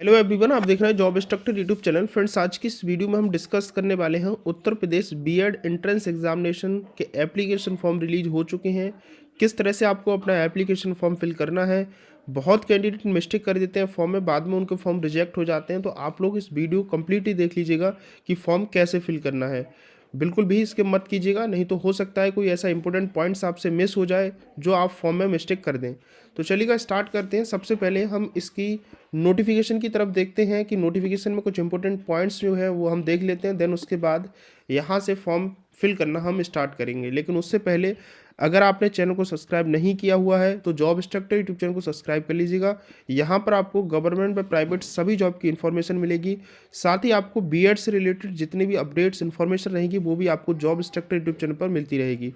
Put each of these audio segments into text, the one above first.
Hello everyone, आप देख रहे हैं job instructor YouTube channel. Friends, आज की इस वीडियो में हम डिस्कस करने वाले हैं Uttar Pradesh BEd entrance examination के एप्लीकेशन फॉर्म रिलीज हो चुके हैं। किस तरह से आपको अपना एप्लीकेशन फॉर्म फिल करना है। बहुत कैंडिडेट मिस्टेक कर देते हैं फॉर्म में, बाद में उनके फॉर्म रिजेक्ट हो जाते हैं। तो आप लोग इस वीडियो कंप्लीटली देख लीजिएगा कि फॉर्म कैसे फिल करना है। बिल्कुल भी इसके मत कीजिएगा, नहीं तो हो सकता है कोई ऐसा इंपॉर्टेंट पॉइंट्स आपसे मिस हो जाए जो आप फॉर्म में मिस्टेक कर दें। तो चलिएगा स्टार्ट करते हैं। सबसे पहले हम इसकी नोटिफिकेशन की तरफ देखते हैं कि नोटिफिकेशन में कुछ इंपॉर्टेंट पॉइंट्स जो है वो हम देख लेते हैं। देन उसके बाद यहाँ से फॉर्म फिल करना हम स्टार्ट करेंगे। लेकिन उससे पहले अगर आपने चैनल को सब्सक्राइब नहीं किया हुआ है तो जॉब इंस्ट्रक्टर यूट्यूब चैनल को सब्सक्राइब कर लीजिएगा। यहाँ पर आपको गवर्नमेंट व प्राइवेट सभी जॉब की इन्फॉर्मेशन मिलेगी। साथ ही आपको बीएड से रिलेटेड जितनी भी अपडेट्स इन्फॉर्मेशन रहेगी वो भी आपको जॉब इंस्ट्रक्टर यूट्यूब चैनल पर मिलती रहेगी।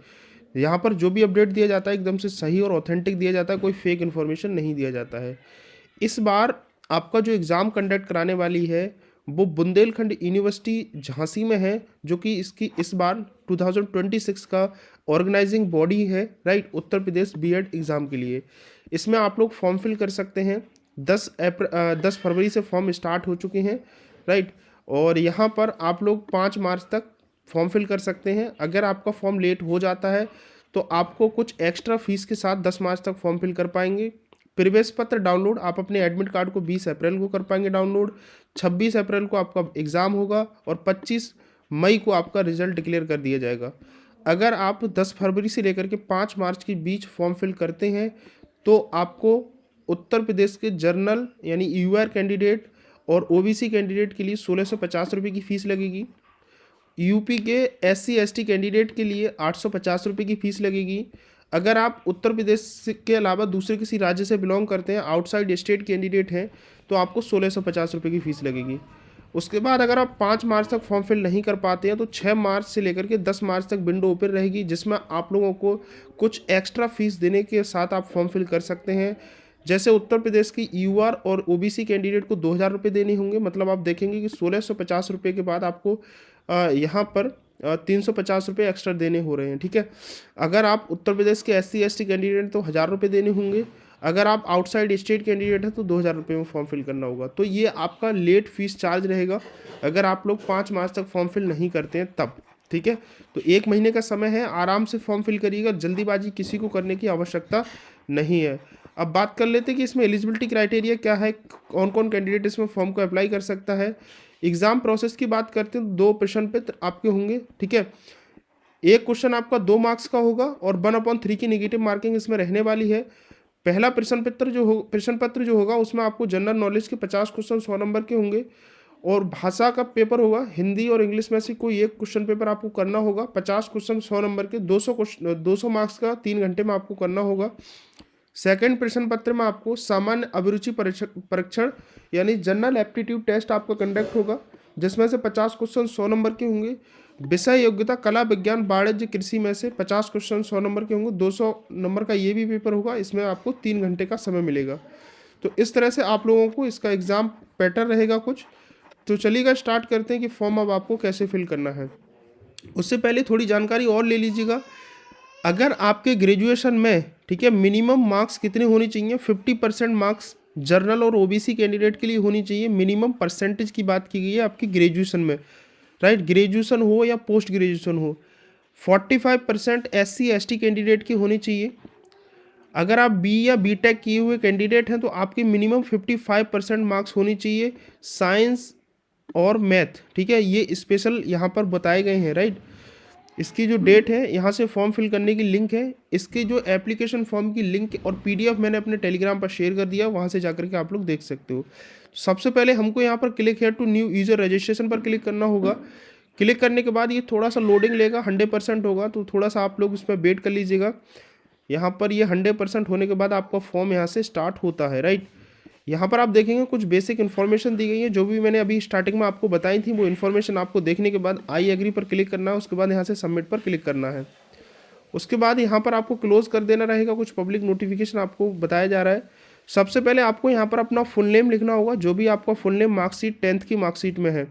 यहाँ पर जो भी अपडेट दिया जाता है एकदम से सही और ऑथेंटिक दिया जाता है, कोई फेक इन्फॉर्मेशन नहीं दिया जाता है। इस बार आपका जो एग्ज़ाम कंडक्ट कराने वाली है वो बुंदेलखंड यूनिवर्सिटी झांसी में है, जो कि इसकी इस बार 2026 का ऑर्गेनाइजिंग बॉडी है, right, Uttar Pradesh BEd exam के लिए। इसमें आप लोग फॉर्म फिल कर सकते हैं। 10 फरवरी से फॉर्म स्टार्ट हो चुके हैं, राइट। और यहाँ पर आप लोग 5 मार्च तक फॉर्म फिल कर सकते हैं। अगर आपका फॉर्म लेट हो जाता है तो आपको कुछ एक्स्ट्रा फीस के साथ 10 मार्च तक फॉर्म फिल कर पाएंगे। प्रवेश पत्र डाउनलोड आप अपने एडमिट कार्ड को 20 अप्रैल को कर पाएंगे डाउनलोड। 26 अप्रैल को आपका एग्ज़ाम होगा और 25 मई को आपका रिजल्ट डिक्लेयर कर दिया जाएगा। अगर आप 10 फरवरी से लेकर के 5 मार्च के बीच फॉर्म फिल करते हैं तो आपको उत्तर प्रदेश के जर्नल यानी यूआर कैंडिडेट और ओबीसी कैंडिडेट के लिए 1650 रुपये की फ़ीस लगेगी। यूपी के एससी एसटी कैंडिडेट के लिए 850 रुपये की फ़ीस लगेगी। अगर आप उत्तर प्रदेश के अलावा दूसरे किसी राज्य से बिलोंग करते हैं, आउटसाइड स्टेट कैंडिडेट हैं, तो आपको 1650 रुपये की फ़ीस लगेगी। उसके बाद अगर आप 5 मार्च तक फॉर्म फिल नहीं कर पाते हैं तो 6 मार्च से लेकर के 10 मार्च तक विंडो ओपन रहेगी, जिसमें आप लोगों को कुछ एक्स्ट्रा फीस देने के साथ आप फॉर्म फिल कर सकते हैं। जैसे उत्तर प्रदेश की यूआर और ओबीसी कैंडिडेट को 2000 रुपये देने होंगे, मतलब आप देखेंगे कि 1650 रुपये के बाद आपको यहाँ पर 350 रुपये एक्स्ट्रा देने हो रहे हैं, ठीक है। अगर आप उत्तर प्रदेश के एससी एसटी कैंडिडेट तो 1000 रुपये देने होंगे। अगर आप आउटसाइड स्टेट कैंडिडेट हैं तो 2000 रुपये में फॉर्म फिल करना होगा। तो ये आपका लेट फीस चार्ज रहेगा अगर आप लोग 5 मार्च तक फॉर्म फिल नहीं करते हैं तब, ठीक है। तो 1 महीने का समय है, आराम से फॉर्म फिल करिएगा, जल्दीबाजी किसी को करने की आवश्यकता नहीं है। अब बात कर लेते हैं कि इसमें एलिजिबिलिटी क्राइटेरिया क्या है, कौन कौन कैंडिडेट इसमें फॉर्म को अप्लाई कर सकता है। एग्ज़ाम प्रोसेस की बात करते हैं तो 2 प्रश्न पत्र आपके होंगे, ठीक है। एक क्वेश्चन आपका 2 मार्क्स का होगा और 1/3 की नेगेटिव मार्किंग इसमें रहने वाली है। पहला प्रश्न पत्र जो होगा उसमें आपको जनरल नॉलेज के 50 क्वेश्चन 100 नंबर के होंगे और भाषा का पेपर होगा, हिंदी और इंग्लिश में से कोई एक क्वेश्चन पेपर आपको करना होगा। 50 क्वेश्चन 100 नंबर के, 200 मार्क्स का 3 घंटे में आपको करना होगा। सेकंड प्रश्न पत्र में आपको सामान्य अभिरुचि परीक्षण यानी जनरल एप्टीट्यूड टेस्ट आपका कंडक्ट होगा, जिसमें से 50 क्वेश्चन 100 नंबर के होंगे। विषय योग्यता कला विज्ञान वाणिज्य कृषि में से 50 क्वेश्चन 100 नंबर के होंगे। 200 नंबर का ये भी पेपर होगा, इसमें आपको 3 घंटे का समय मिलेगा। तो इस तरह से आप लोगों को इसका एग्ज़ाम पैटर्न रहेगा कुछ। तो चलिएगा स्टार्ट करते हैं कि फॉर्म अब आपको कैसे फिल करना है। उससे पहले थोड़ी जानकारी और ले लीजिएगा। अगर आपके ग्रेजुएशन में, ठीक है, मिनिमम मार्क्स कितने होने चाहिए, 50% मार्क्स जर्नल और ओबीसी कैंडिडेट के लिए होनी चाहिए। मिनिमम परसेंटेज की बात की गई है आपकी ग्रेजुएशन में, राइट, ग्रेजुएशन हो या पोस्ट ग्रेजुएशन हो। 45% एससी एसटी कैंडिडेट की होनी चाहिए। अगर आप बी या बीटेक किए हुए कैंडिडेट हैं तो आपकी मिनिमम 55% मार्क्स होनी चाहिए साइंस और मैथ, ठीक है। ये स्पेशल यहाँ पर बताए गए हैं, राइट। इसकी जो डेट है, यहाँ से फॉर्म फिल करने की लिंक है, इसकी जो एप्लीकेशन फॉर्म की लिंक और पीडीएफ मैंने अपने टेलीग्राम पर शेयर कर दिया, वहाँ से जाकर के आप लोग देख सकते हो। सबसे पहले हमको यहाँ पर click here to new user registration पर क्लिक करना होगा। क्लिक करने के बाद ये थोड़ा सा लोडिंग लेगा, 100% होगा, तो थोड़ा सा आप लोग उस पर वेट कर लीजिएगा। यहाँ पर ये 100% होने के बाद आपका फॉर्म यहाँ से स्टार्ट होता है, राइट। यहाँ पर आप देखेंगे कुछ बेसिक इन्फॉर्मेशन दी गई है, जो भी मैंने अभी स्टार्टिंग में आपको बताई थी वो इन्फॉर्मेशन आपको देखने के बाद आई एग्री पर क्लिक करना है। उसके बाद यहाँ से सबमिट पर क्लिक करना है। उसके बाद यहाँ पर आपको क्लोज कर देना रहेगा। कुछ पब्लिक नोटिफिकेशन आपको बताया जा रहा है। सबसे पहले आपको यहाँ पर अपना फुल नेम लिखना होगा, जो भी आपका फुल नेम मार्कशीट 10th की मार्कशीट में है।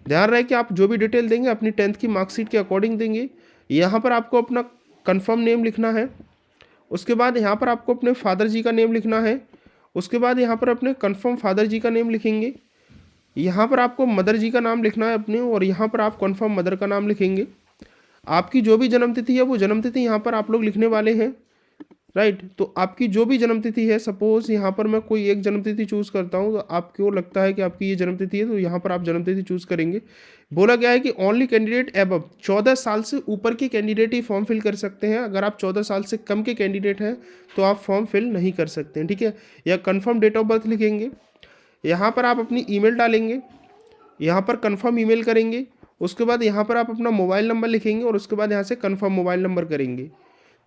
ध्यान रहे कि आप जो भी डिटेल देंगे अपनी 10th की मार्कशीट के अकॉर्डिंग देंगे। यहाँ पर आपको अपना कन्फर्म नेम लिखना है। उसके बाद यहाँ पर आपको अपने फादर जी का नेम लिखना है उसके बाद यहाँ पर अपने कन्फर्म फादर जी का नेम लिखेंगे। यहाँ पर आपको मदर जी का नाम लिखना है अपने, और यहाँ पर आप कन्फर्म मदर का नाम लिखेंगे। आपकी जो भी जन्मतिथि है वो जन्मतिथि यहाँ पर आप लोग लिखने वाले हैं, राइट। तो आपकी जो भी जन्मतिथि है, सपोज यहाँ पर मैं कोई एक जन्मतिथि चूज़ करता हूँ, तो आपको लगता है कि आपकी ये जन्मतिथि है, तो यहाँ पर आप जन्मतिथि चूज़ करेंगे। बोला गया है कि ओनली कैंडिडेट एबव, 14 साल से ऊपर के कैंडिडेट ही फॉर्म फिल कर सकते हैं। अगर आप 14 साल से कम के कैंडिडेट हैं तो आप फॉर्म फिल नहीं कर सकते हैं, ठीक है। या कन्फर्म डेट ऑफ बर्थ लिखेंगे। यहाँ पर आप अपनी ईमेल डालेंगे, यहाँ पर कन्फर्म ईमेल करेंगे। उसके बाद यहाँ पर आप अपना मोबाइल नंबर लिखेंगे और उसके बाद यहाँ से कन्फर्म मोबाइल नंबर करेंगे।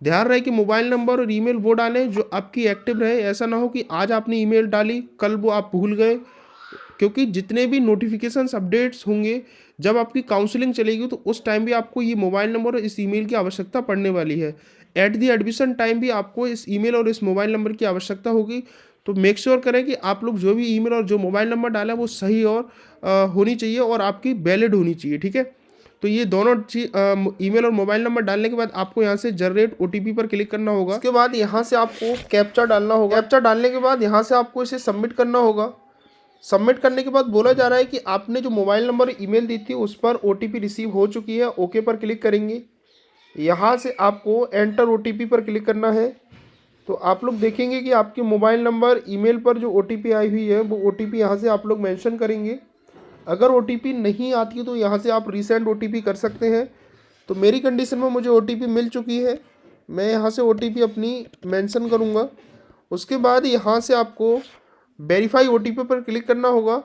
ध्यान रहे कि मोबाइल नंबर और ईमेल वो डालें जो आपकी एक्टिव रहे। ऐसा ना हो कि आज आपने ईमेल डाली, कल वो आप भूल गए, क्योंकि जितने भी नोटिफिकेशंस अपडेट्स होंगे जब आपकी काउंसलिंग चलेगी तो उस टाइम भी आपको ये मोबाइल नंबर और इस ईमेल की आवश्यकता पड़ने वाली है। एट दी एडमिशन टाइम भी आपको इस ईमेल और इस मोबाइल नंबर की आवश्यकता होगी। तो मेक श्योर करें कि आप लोग जो भी ईमेल और जो मोबाइल नंबर डाला वो सही और होनी चाहिए और आपकी वैलिड होनी चाहिए, ठीक है। तो ये दोनों चीज ईमेल और मोबाइल नंबर डालने के बाद आपको यहाँ से जनरेट ओटीपी पर क्लिक करना होगा। उसके बाद यहाँ से आपको कैप्चा डालना होगा। कैप्चा डालने के बाद यहाँ से आपको इसे सबमिट करना होगा। सबमिट करने के बाद बोला जा रहा है कि आपने जो मोबाइल नंबर ईमेल दी थी उस पर ओटीपी रिसीव हो चुकी है। ओके पर क्लिक करेंगे। यहाँ से आपको एंटर ओटीपी पर क्लिक करना है। तो आप लोग देखेंगे कि आपके मोबाइल नंबर ईमेल पर जो ओटीपी आई हुई है वो ओटीपी यहाँ से आप लोग मेंशन करेंगे। अगर ओटीपी नहीं आती तो यहाँ से आप रीसेंड ओटीपी कर सकते हैं। तो मेरी कंडीशन में मुझे ओटीपी मिल चुकी है, मैं यहाँ से ओटीपी अपनी मेंशन करूँगा। उसके बाद यहाँ से आपको वेरीफाई ओटीपी पर क्लिक करना होगा।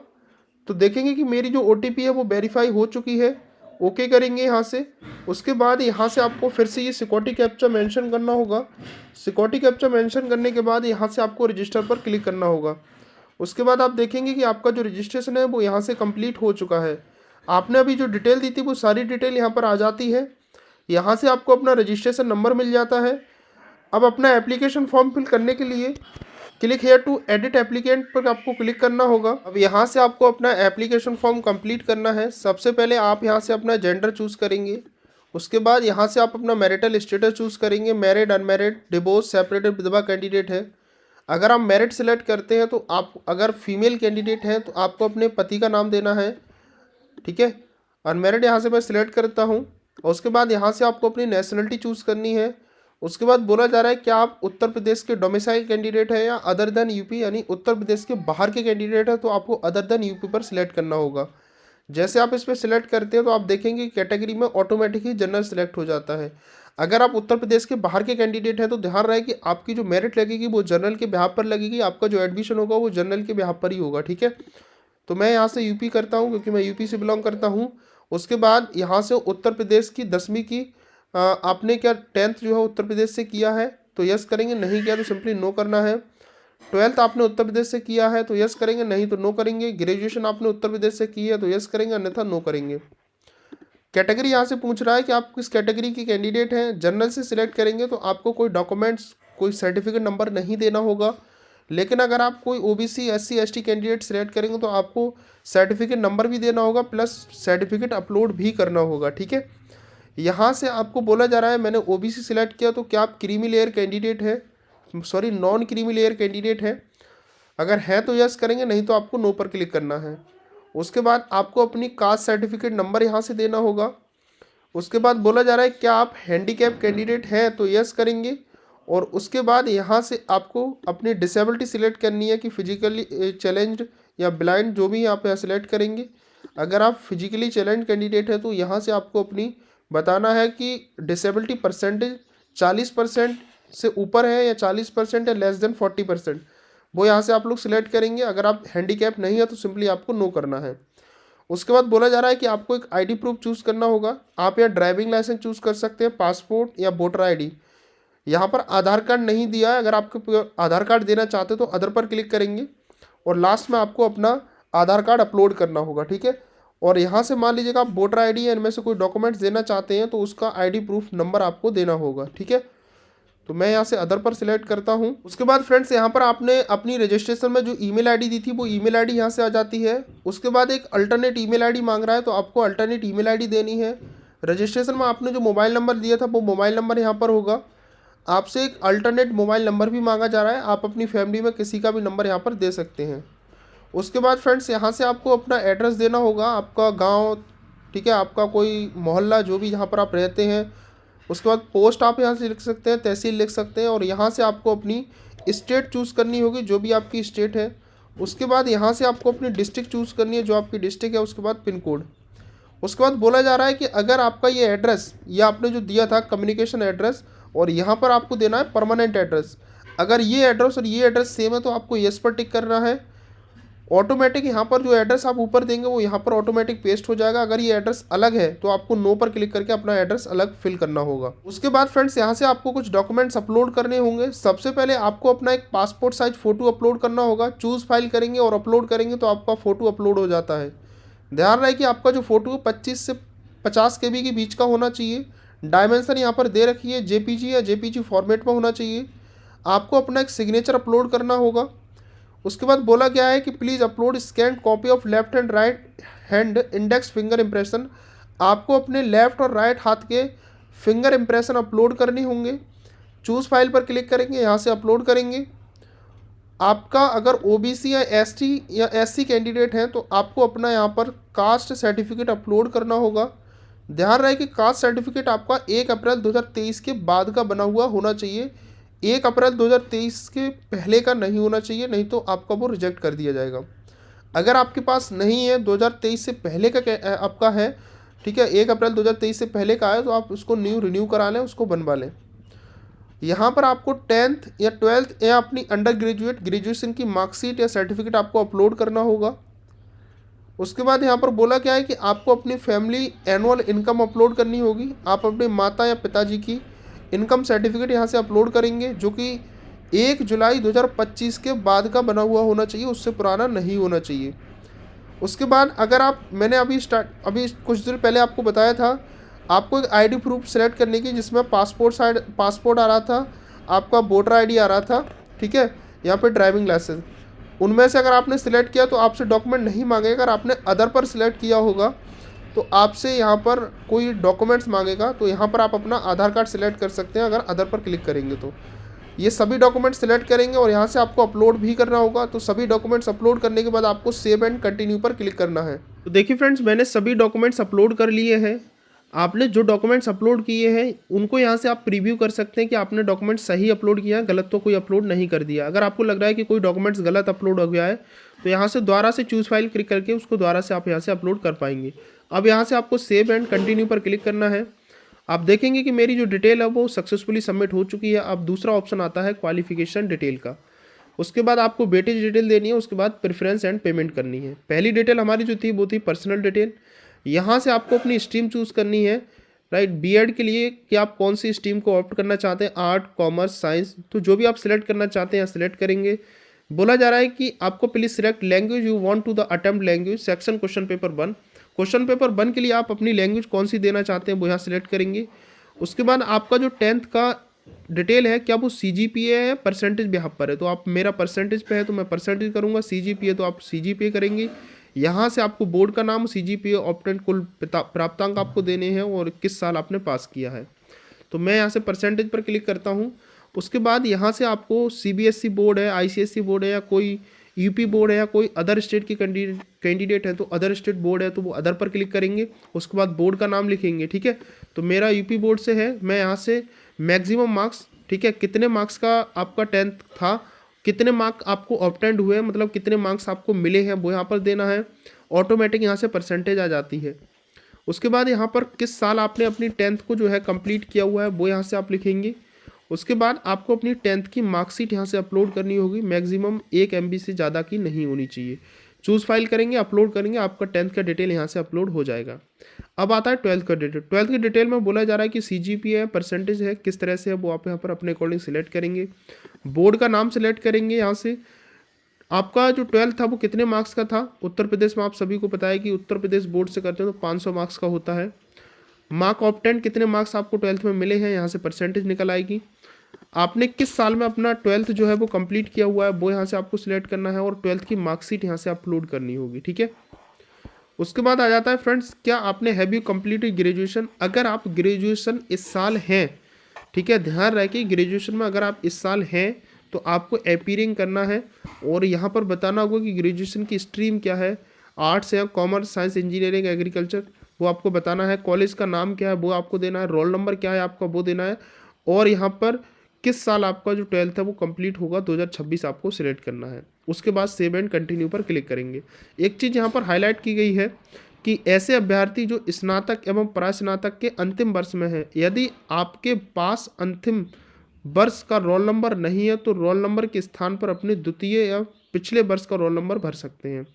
तो देखेंगे कि मेरी जो ओटीपी है वो वेरीफाई हो चुकी है। ओके करेंगे यहाँ से। उसके बाद यहाँ से आपको फिर से ये सिक्योरिटी कैप्चा मेंशन करना होगा। सिक्योरिटी कैप्चा मेंशन करने के बाद यहाँ से आपको रजिस्टर पर क्लिक करना होगा। उसके बाद आप देखेंगे कि आपका जो रजिस्ट्रेशन है वो यहाँ से कंप्लीट हो चुका है। आपने अभी जो डिटेल दी थी वो सारी डिटेल यहाँ पर आ जाती है। यहाँ से आपको अपना रजिस्ट्रेशन नंबर मिल जाता है। अब अपना एप्लीकेशन फॉर्म फिल करने के लिए click here to edit applicant पर आपको क्लिक करना होगा। अब यहाँ से आपको अपना एप्लीकेशन फॉर्म कंप्लीट करना है। सबसे पहले आप यहाँ से अपना जेंडर चूज़ करेंगे। उसके बाद यहाँ से आप अपना मैरिटल स्टेटस चूज़ करेंगे, मैरिड, अनमैरिड, डिवोर्स, सेपरेटेड, विधवा कैंडिडेट है। अगर आप मैरिड सेलेक्ट करते हैं तो आप, अगर फीमेल कैंडिडेट हैं तो आपको अपने पति का नाम देना है, ठीक है। अनमैरिड यहाँ से मैं सिलेक्ट करता हूँ। और उसके बाद यहाँ से आपको अपनी नेशनलिटी चूज़ करनी है। उसके बाद बोला जा रहा है कि आप उत्तर प्रदेश के डोमिसाइल कैंडिडेट है या अदर देन यूपी, यानी उत्तर प्रदेश के बाहर के कैंडिडेट है तो आपको अदर देन यूपी पर सिलेक्ट करना होगा। जैसे आप इस पर सिलेक्ट करते हैं तो आप देखेंगे कैटेगरी में ऑटोमेटिक ही जनरल सिलेक्ट हो जाता है। अगर आप उत्तर प्रदेश के बाहर के कैंडिडेट हैं तो ध्यान रहे कि आपकी जो मेरिट लगेगी वो जनरल के बिहाफ पर लगेगी, आपका जो एडमिशन होगा वो जनरल के बिहाफ पर ही होगा, ठीक है। तो मैं यहाँ से यूपी करता हूँ क्योंकि मैं यूपी से बिलोंग करता हूँ। उसके बाद यहाँ से उत्तर प्रदेश की 10वीं की आपने क्या 10th जो है उत्तर प्रदेश से किया है तो यस करेंगे, नहीं किया तो सिंपली नो करना है। 12th आपने उत्तर प्रदेश से किया है तो यस करेंगे, नहीं तो नो करेंगे। ग्रेजुएशन आपने उत्तर प्रदेश से की है तो यस करेंगे, अन्यथा नो करेंगे। कैटेगरी यहाँ से पूछ रहा है कि आप किस कैटेगरी की कैंडिडेट हैं। जनरल से सिलेक्ट करेंगे तो आपको कोई डॉक्यूमेंट्स, कोई सर्टिफिकेट नंबर नहीं देना होगा। लेकिन अगर आप कोई OBC, SC, ST candidate select करेंगे तो आपको सर्टिफिकेट नंबर भी देना होगा प्लस सर्टिफिकेट अपलोड भी करना होगा, ठीक है। यहाँ से आपको बोला जा रहा है मैंने ओबीसी सिलेक्ट किया तो क्या आप क्रीमी लेयर कैंडिडेट है, sorry non creamy layer candidate है। अगर है तो यस करेंगे, नहीं तो आपको नो पर क्लिक करना है। उसके बाद आपको अपनी कास्ट सर्टिफिकेट नंबर यहाँ से देना होगा। उसके बाद बोला जा रहा है क्या आप हैंडीकैप कैंडिडेट हैं तो यस करेंगे। और उसके बाद यहाँ से आपको अपनी डिसेबिलिटी सिलेक्ट करनी है कि फिजिकली चैलेंज्ड या ब्लाइंड, जो भी आप यहाँ सिलेक्ट करेंगे। अगर आप फिजिकली चैलेंज कैंडिडेट है तो यहाँ से आपको अपनी बताना है कि डिसेबिलिटी परसेंटेज 40% से ऊपर है या 40% या लेस देन 40%, वो यहाँ से आप लोग सिलेक्ट करेंगे। अगर आप हैंडीकैप नहीं है तो सिंपली आपको नो करना है। उसके बाद बोला जा रहा है कि आपको एक आईडी प्रूफ चूज़ करना होगा। आप यहाँ ड्राइविंग लाइसेंस चूज़ कर सकते हैं, पासपोर्ट या वोटर आईडी। यहाँ पर आधार कार्ड नहीं दिया है, अगर आपको आधार कार्ड देना चाहते तो अदर पर क्लिक करेंगे और लास्ट में आपको अपना आधार कार्ड अपलोड करना होगा, ठीक है। और यहाँ से मान लीजिएगा आप वोटर आईडी या इनमें से कोई डॉक्यूमेंट्स देना चाहते हैं तो उसका आईडी प्रूफ नंबर आपको देना होगा, ठीक है। तो मैं यहाँ से अदर पर सिलेक्ट करता हूँ। उसके बाद फ्रेंड्स यहाँ पर आपने अपनी रजिस्ट्रेशन में जो ईमेल आईडी दी थी वो ईमेल आईडी यहाँ से आ जाती है। उसके बाद एक अल्टरनेट ईमेल आईडी मांग रहा है तो आपको अल्टरनेट ईमेल आईडी देनी है। रजिस्ट्रेशन में आपने जो मोबाइल नंबर दिया था वो मोबाइल नंबर यहाँ पर होगा। आपसे एक अल्टरनेट मोबाइल नंबर भी मांगा जा रहा है, आप अपनी फैमिली में किसी का भी नंबर यहाँ पर दे सकते हैं। उसके बाद फ्रेंड्स यहाँ से आपको अपना एड्रेस देना होगा, आपका गांव, ठीक है, आपका कोई मोहल्ला जो भी यहाँ पर आप रहते हैं। उसके बाद पोस्ट आप यहाँ से लिख सकते हैं, तहसील लिख सकते हैं, और यहाँ से आपको अपनी स्टेट चूज़ करनी होगी जो भी आपकी स्टेट है। उसके बाद यहाँ से आपको अपनी डिस्ट्रिक्ट चूज़ करनी है जो आपकी डिस्ट्रिक्ट है। उसके बाद पिन कोड। उसके बाद बोला जा रहा है कि अगर आपका ये एड्रेस, ये आपने जो दिया था कम्युनिकेशन एड्रेस, और यहाँ पर आपको देना है परमानेंट एड्रेस। अगर ये एड्रेस और ये एड्रेस सेम है तो आपको येस पर टिक करना है। ऑटोमेटिक यहाँ पर जो एड्रेस आप ऊपर देंगे वो यहाँ पर ऑटोमेटिक पेस्ट हो जाएगा। अगर ये एड्रेस अलग है तो आपको नो पर क्लिक करके अपना एड्रेस अलग फिल करना होगा। उसके बाद फ्रेंड्स यहाँ से आपको कुछ डॉक्यूमेंट्स अपलोड करने होंगे। सबसे पहले आपको अपना एक पासपोर्ट साइज फ़ोटो अपलोड करना होगा। चूज़ फाइल करेंगे और अपलोड करेंगे तो आपका फ़ोटो अपलोड हो जाता है। ध्यान रहे कि आपका जो फ़ोटो 25 से 50 KB के बीच का होना चाहिए। डायमेंशन यहाँ पर दे रखी है, JPG या JPG फॉर्मेट में होना चाहिए। आपको अपना एक सिग्नेचर अपलोड करना होगा। उसके बाद बोला गया है कि please upload scan copy of left and right hand index finger impression. आपको अपने लेफ्ट और राइट हाथ के फिंगर इम्प्रेशन अपलोड करने होंगे। चूज़ फाइल पर क्लिक करेंगे, यहाँ से अपलोड करेंगे। आपका अगर OBC या ST या SC कैंडिडेट हैं तो आपको अपना यहाँ पर कास्ट सर्टिफिकेट अपलोड करना होगा। ध्यान रहे कि कास्ट सर्टिफिकेट आपका 1 अप्रैल 2023 के बाद का बना हुआ होना चाहिए। 1 अप्रैल 2023 के पहले का नहीं होना चाहिए, नहीं तो आपका वो रिजेक्ट कर दिया जाएगा। अगर आपके पास नहीं है, 2023 से पहले का आपका है, ठीक है, 1 अप्रैल 2023 से पहले का है, तो आप उसको रिन्यू करा लें, उसको बनवा लें। यहाँ पर आपको 10th या 12th या अपनी अंडर ग्रेजुएशन की मार्कशीट या सर्टिफिकेट आपको अपलोड करना होगा। उसके बाद यहाँ पर बोला क्या है कि आपको अपनी फैमिली एनुअल इनकम अपलोड करनी होगी। आप अपने माता या पिताजी की इनकम सर्टिफिकेट यहाँ से अपलोड करेंगे जो कि 1 जुलाई 2025 के बाद का बना हुआ होना चाहिए, उससे पुराना नहीं होना चाहिए। उसके बाद अगर मैंने अभी कुछ देर पहले आपको बताया था, आपको एक ID प्रूफ सेलेक्ट करने की जिसमें पासपोर्ट आ रहा था, आपका वोटर ID आ रहा था, ठीक है, यहाँ पे ड्राइविंग लाइसेंस। उनमें से अगर आपने सिलेक्ट किया तो आपसे डॉक्यूमेंट नहीं मांगेगा। अगर आपने अदर पर सिलेक्ट किया होगा तो आपसे यहाँ पर कोई डॉक्यूमेंट्स मांगेगा, तो यहाँ पर आप अपना आधार कार्ड सिलेक्ट कर सकते हैं अगर अदर पर क्लिक करेंगे तो। ये सभी डॉक्यूमेंट्स सिलेक्ट करेंगे और यहाँ से आपको अपलोड भी करना होगा। तो सभी डॉक्यूमेंट्स अपलोड करने के बाद आपको सेव एंड कंटिन्यू पर क्लिक करना है। तो देखिए फ्रेंड्स, मैंने सभी डॉक्यूमेंट्स अपलोड कर लिए हैं। आपने जो डॉक्यूमेंट्स अपलोड किए हैं उनको यहाँ से आप प्रीव्यू कर सकते हैं कि आपने डॉक्यूमेंट सही अपलोड किया है, गलत तो कोई अपलोड नहीं कर दिया। अगर आपको लग रहा है कि कोई डॉक्यूमेंट्स गलत अपलोड हो गया है तो यहाँ से दोबारा से चूज़ फाइल क्लिक करके उसको दोबारा से आप यहाँ से अपलोड कर पाएंगे। अब यहाँ से आपको सेव एंड कंटिन्यू पर क्लिक करना है। आप देखेंगे कि मेरी जो डिटेल है वो सक्सेसफुली सबमिट हो चुकी है। अब दूसरा ऑप्शन आता है क्वालिफिकेशन डिटेल का। उसके बाद आपको वेटेज डिटेल देनी है, उसके बाद प्रेफरेंस एंड पेमेंट करनी है। पहली डिटेल हमारी जो थी वो थी पर्सनल डिटेल। यहाँ से आपको अपनी स्ट्रीम चूज़ करनी है, राइट। बीएड के लिए कि आप कौन सी स्ट्रीम को ऑप्ट करना चाहते हैं, आर्ट, कॉमर्स, साइंस, तो जो भी आप सिलेक्ट करना चाहते हैं सिलेक्ट करेंगे। बोला जा रहा है कि आपको please select language you want to the attempt language section question paper 1। Question paper 1 के लिए आप अपनी लैंग्वेज कौन सी देना चाहते हैं वो यहाँ सिलेक्ट करेंगे। उसके बाद आपका जो 10th का डिटेल है, क्या वो CGPA है, परसेंटेज बेहाफ पर है, तो आप मेरा परसेंटेज पे है तो मैं परसेंटेज करूँगा। CGPA तो आप CGPA करेंगे। यहाँ से आपको बोर्ड का नाम, CGPA, ऑप्टेंट, कुल प्राप्तांक आपको देने हैं और किस साल आपने पास किया है। तो मैं यहाँ से परसेंटेज पर क्लिक करता हूँ। उसके बाद यहाँ से आपको CBSE बोर्ड है, ICSE बोर्ड है, या कोई UP बोर्ड है, या कोई अदर स्टेट की कैंडिडेट है तो अदर स्टेट बोर्ड है तो वो अदर पर क्लिक करेंगे। उसके बाद बोर्ड का नाम लिखेंगे, ठीक है। तो मेरा UP बोर्ड से है। मैं यहाँ से मैक्सिमम मार्क्स, ठीक है, कितने मार्क्स का आपका 10th था, कितने मार्क्स आपको ऑब्टेंड हुए, मतलब कितने मार्क्स आपको मिले हैं वो यहाँ पर देना है। ऑटोमेटिक यहाँ से परसेंटेज आ जाती है। उसके बाद यहाँ पर किस साल आपने अपनी 10th को जो है कंप्लीट किया हुआ है वो यहाँ से आप लिखेंगे। उसके बाद आपको अपनी 10th की मार्कशीट यहाँ से अपलोड करनी होगी। मैक्सिमम 1 MB से ज़्यादा की नहीं होनी चाहिए। चूज़ फाइल करेंगे, अपलोड करेंगे, आपका 10th का डिटेल यहाँ से अपलोड हो जाएगा। अब आता है 12th का डिटेल। 12th की डिटेल में बोला जा रहा है कि CGPA है, परसेंटेज है, किस तरह से है वो आप यहाँ पर अपने अकॉर्डिंग सिलेक्ट करेंगे। बोर्ड का नाम सिलेक्ट करेंगे। यहाँ से आपका जो 12th था वो कितने मार्क्स का था। उत्तर प्रदेश में आप सभी को पता है कि उत्तर प्रदेश बोर्ड से करते हैं तो 500 मार्क्स का होता है। मार्क ऑब्टेंड, कितने मार्क्स आपको 12th में मिले हैं, यहाँ से परसेंटेज निकल आएगी। आपने किस साल में अपना 12th जो है वो कंप्लीट किया हुआ है वो यहाँ से आपको सिलेक्ट करना है और 12th की मार्कशीट यहाँ से अपलोड करनी होगी, ठीक है। उसके बाद आ जाता है फ्रेंड्स, क्या आपने हैव यू कंप्लीटेड ग्रेजुएशन। अगर आप ग्रेजुएशन इस साल हैं ठीक है, ध्यान रखें ग्रेजुएशन में अगर आप इस साल हैं तो आपको अपीयरिंग करना है और यहाँ पर बताना होगा कि ग्रेजुएशन की स्ट्रीम क्या है, आर्ट्स या कॉमर्स, साइंस, इंजीनियरिंग, एग्रीकल्चर, वो आपको बताना है। कॉलेज का नाम क्या है वो आपको देना है, रोल नंबर क्या है आपका वो देना है, और यहाँ पर किस साल आपका जो 12th है वो कंप्लीट होगा 2026 आपको सिलेक्ट करना है। उसके बाद सेव एंड कंटिन्यू पर क्लिक करेंगे। एक चीज़ यहाँ पर हाईलाइट की गई है कि ऐसे अभ्यर्थी जो स्नातक एवं परास्नातक के अंतिम वर्ष में हैं, यदि आपके पास अंतिम वर्ष का रोल नंबर नहीं है तो रोल नंबर के स्थान पर अपने द्वितीय या पिछले वर्ष का रोल नंबर भर सकते हैं।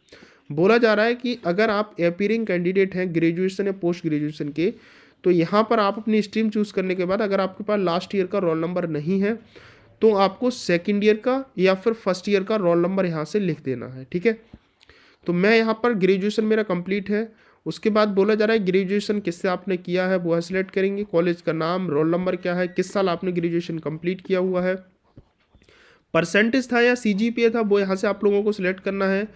बोला जा रहा है कि अगर आप अपीयरिंग कैंडिडेट हैं ग्रेजुएशन या पोस्ट ग्रेजुएशन के, तो यहाँ पर आप अपनी स्ट्रीम चूज़ करने के बाद अगर आपके पास लास्ट ईयर का रोल नंबर नहीं है तो आपको सेकेंड ईयर का या फिर फर्स्ट ईयर का रोल नंबर यहाँ से लिख देना है। ठीक है, तो मैं यहाँ पर ग्रेजुएशन मेरा कंप्लीट है। उसके बाद बोला जा रहा है ग्रेजुएशन किससे आपने किया है वो सेलेक्ट करेंगे, कॉलेज का नाम, रोल नंबर क्या है, किस साल आपने ग्रेजुएशन कंप्लीट किया हुआ है, परसेंटेज था या सीजीपीए था वो यहाँ से आप लोगों को सिलेक्ट करना है,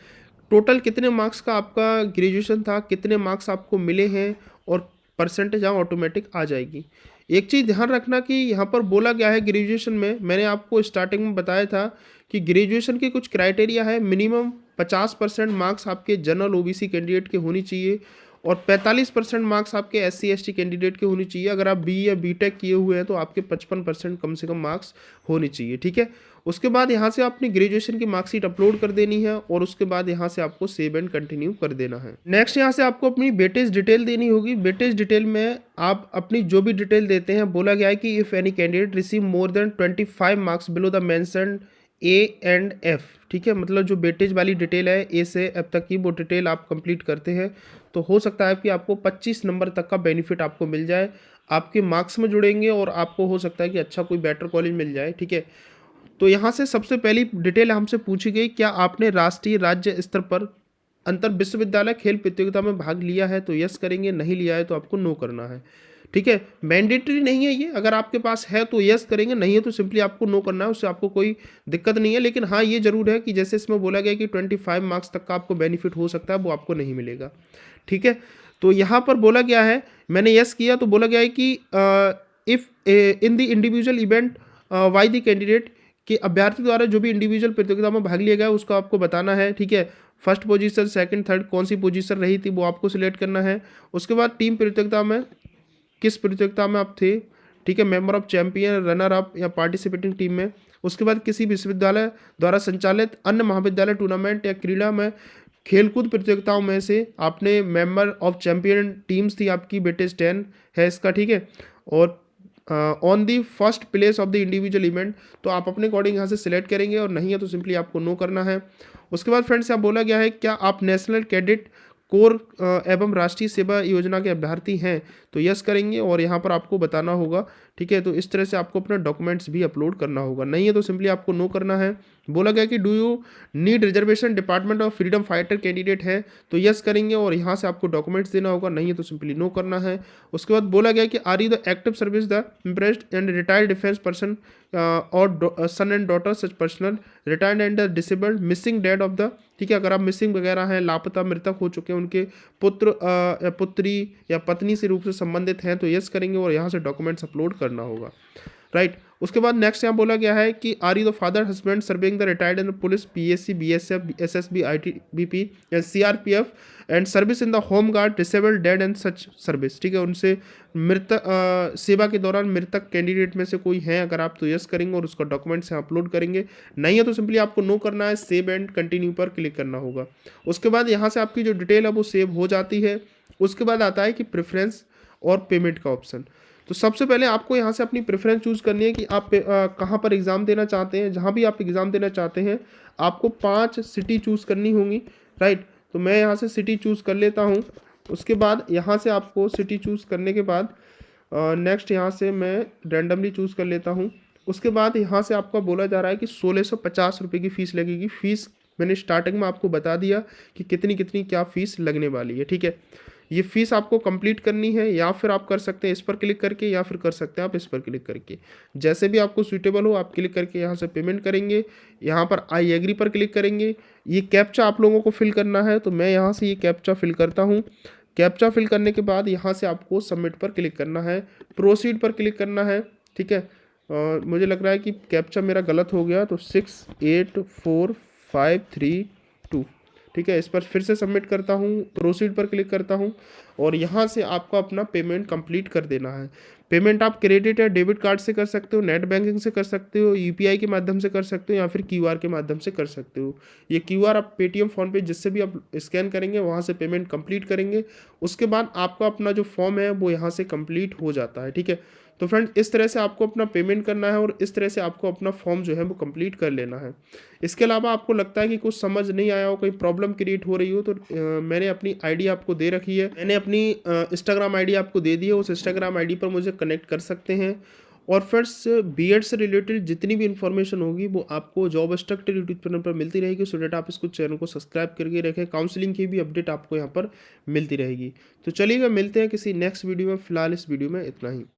टोटल कितने मार्क्स का आपका ग्रेजुएशन था, कितने मार्क्स आपको मिले हैं, और परसेंटेज यहाँ ऑटोमेटिक आ जाएगी। एक चीज़ ध्यान रखना कि यहाँ पर बोला गया है ग्रेजुएशन में, मैंने आपको स्टार्टिंग में बताया था कि ग्रेजुएशन के कुछ क्राइटेरिया है। मिनिमम 50% मार्क्स आपके जनरल ओबीसी कैंडिडेट के होनी चाहिए और 45% मार्क्स आपके एससी एसटी कैंडिडेट के होनी चाहिए। अगर आप बी या बीटेक किए हुए हैं तो आपके 55% कम से कम मार्क्स होने चाहिए। ठीक है, उसके बाद यहाँ से अपनी ग्रेजुएशन की मार्कशीट अपलोड कर देनी है और उसके बाद यहाँ से आपको सेव एंड कंटिन्यू कर देना है। नेक्स्ट यहाँ से आपको अपनी वेटेज डिटेल देनी होगी। वेटेज डिटेल में आप अपनी जो भी डिटेल देते हैं, बोला गया है कि if any candidate receive more than 25 marks below the mentioned A and F. ठीक है, मतलब जो वेटेज वाली डिटेल है ए से एफ तक की, वो डिटेल आप कंप्लीट करते हैं तो हो सकता है कि आपको 25 नंबर तक का बेनिफिट आपको मिल जाए, आपके मार्क्स में जुड़ेंगे और आपको हो सकता है कि अच्छा कोई बेटर कॉलेज मिल जाए। ठीक है, तो यहाँ से सबसे पहली डिटेल हमसे पूछी गई, क्या आपने राष्ट्रीय राज्य स्तर पर अंतर विश्वविद्यालय खेल प्रतियोगिता में भाग लिया है, तो यस करेंगे, नहीं लिया है तो आपको नो करना है। ठीक है, मैंडेटरी नहीं है ये, अगर आपके पास है तो यस करेंगे, नहीं है तो सिंपली आपको नो करना है, उससे आपको कोई दिक्कत नहीं है। लेकिन हाँ ये जरूर है कि जैसे इसमें बोला गया कि 25 मार्क्स तक का आपको बेनिफिट हो सकता है, वो आपको नहीं मिलेगा। ठीक है, तो यहाँ पर बोला गया है, मैंने यस किया तो बोला गया है कि if in the individual event why the candidate, कि अभ्यर्थी द्वारा जो भी इंडिविजुअल प्रतियोगिता में भाग लिया गया उसको आपको बताना है। ठीक है, फर्स्ट पोजीशन, सेकंड, थर्ड कौन सी पोजीशन रही थी वो आपको सिलेक्ट करना है। उसके बाद टीम प्रतियोगिता में किस प्रतियोगिता में आप थे। ठीक है, member of champion, runner up या पार्टिसिपेटिंग टीम में। उसके बाद किसी विश्वविद्यालय द्वारा संचालित अन्य महाविद्यालय टूर्नामेंट या क्रीड़ा में खेलकूद प्रतियोगिताओं में से आपने मेंबर ऑफ चैंपियन टीम्स थी आपकी, वेटेज 10 है इसका। ठीक है, और on the first place of the individual event, तो आप अपने अकॉर्डिंग यहाँ से सिलेक्ट करेंगे और नहीं है तो सिंपली आपको नो करना है। उसके बाद फ्रेंड्स यहाँ बोला गया है क्या आप नेशनल कैडेट कोर एवं राष्ट्रीय सेवा योजना के अभ्यर्थी हैं, तो यस करेंगे और यहाँ पर आपको बताना होगा। ठीक है, तो इस तरह से आपको अपने डॉक्यूमेंट्स भी अपलोड करना होगा, नहीं है तो सिंपली आपको नो करना है। बोला गया कि do you need reservation department of freedom fighter candidate है, तो यस करेंगे और यहाँ से आपको डॉक्यूमेंट्स देना होगा, नहीं है तो सिंपली नो करना है। उसके बाद बोला गया कि are you the active service the impressed and retired defence person और son and daughter such personal retired and disabled missing dead of the. ठीक है, अगर आप मिसिंग वगैरह हैं, लापता, मृतक हो चुके हैं, उनके पुत्र या पुत्री या पत्नी से रूप से संबंधित हैं, तो यस करेंगे और यहाँ से डॉक्यूमेंट्स अपलोड करना होगा। राइट, उसके बाद नेक्स्ट यहाँ बोला गया है कि are you the father husband serving the retired in police, PSC, BSF, SSB, ITBP and CRPF and service in the home guard, disabled, dead and such service. ठीक है, उनसे मृतक सेवा के दौरान मृतक कैंडिडेट में से कोई है अगर आप, तो यस करेंगे और उसका डॉक्यूमेंट्स यहाँ अपलोड करेंगे, नहीं है तो सिंपली आपको नो करना है, सेव एंड कंटिन्यू पर क्लिक करना होगा। उसके बाद यहाँ से आपकी जो डिटेल है वो सेव हो जाती है। उसके बाद आता है कि प्रेफरेंस और पेमेंट का ऑप्शन। तो सबसे पहले आपको यहाँ से अपनी प्रेफरेंस चूज़ करनी है कि आप कहाँ पर एग्ज़ाम देना चाहते हैं। जहाँ भी आप एग्ज़ाम देना चाहते हैं आपको 5 सिटी चूज़ करनी होंगी। राइट, तो मैं यहाँ से सिटी चूज़ कर लेता हूँ। उसके बाद यहाँ से आपको सिटी चूज़ करने के बाद नेक्स्ट यहाँ से मैं रैंडमली चूज़ कर लेता हूँ। उसके बाद यहाँ से आपका बोला जा रहा है कि 1650 रुपये की फ़ीस लगेगी। फ़ीस मैंने स्टार्टिंग में आपको बता दिया कि कितनी कितनी क्या फ़ीस लगने वाली है। ठीक है, ये फ़ीस आपको कंप्लीट करनी है, या फिर आप कर सकते हैं इस पर क्लिक करके, या फिर कर सकते हैं आप इस पर क्लिक करके, जैसे भी आपको सूटेबल हो आप क्लिक करके यहाँ से पेमेंट करेंगे। यहाँ पर आई एग्री पर क्लिक करेंगे। ये कैप्चा आप लोगों को फिल करना है, तो मैं यहाँ से ये कैप्चा फिल करता हूँ। कैप्चा फिल करने के बाद यहाँ से आपको सबमिट पर क्लिक करना है, प्रोसीड पर क्लिक करना है। ठीक है। मुझे लग रहा है कि कैप्चा मेरा गलत हो गया, तो 684532, ठीक है। इस पर फिर से सबमिट करता हूँ, प्रोसीड पर क्लिक करता हूँ और यहाँ से आपको अपना पेमेंट कंप्लीट कर देना है। पेमेंट आप क्रेडिट या डेबिट कार्ड से कर सकते हो, नेट बैंकिंग से कर सकते हो, यूपीआई के माध्यम से कर सकते हो या फिर क्यूआर के माध्यम से कर सकते हो। ये क्यूआर आप पेटीएम, फ़ोनपे जिससे भी आप स्कैन करेंगे वहाँ से पेमेंट कंप्लीट करेंगे। उसके बाद आपका अपना जो फॉर्म है वो यहाँ से कंप्लीट हो जाता है, ठीक है। तो फ्रेंड्स, इस तरह से आपको अपना पेमेंट करना है और इस तरह से आपको अपना फॉर्म जो है वो कंप्लीट कर लेना है। इसके अलावा आपको लगता है कि कुछ समझ नहीं आया हो, कोई प्रॉब्लम क्रिएट हो रही हो, तो मैंने अपनी आईडी आपको दे रखी है, मैंने अपनी इंस्टाग्राम आईडी आपको दे दी है। उस इंस्टाग्राम आईडी पर मुझे कनेक्ट कर सकते हैं। और फ्रेंड्स, बीएड से रिलेटेड जितनी भी इन्फॉर्मेशन होगी वो आपको जॉब इंस्ट्रक्टर यूट्यूब चैनल पर मिलती रहेगी। सो डेट आप इसको चैनल को सब्सक्राइब करके रखें। काउंसलिंग की भी अपडेट आपको यहाँ पर मिलती रहेगी। तो चलिएगा, मिलते हैं किसी नेक्स्ट वीडियो में। फिलहाल इस वीडियो में इतना ही।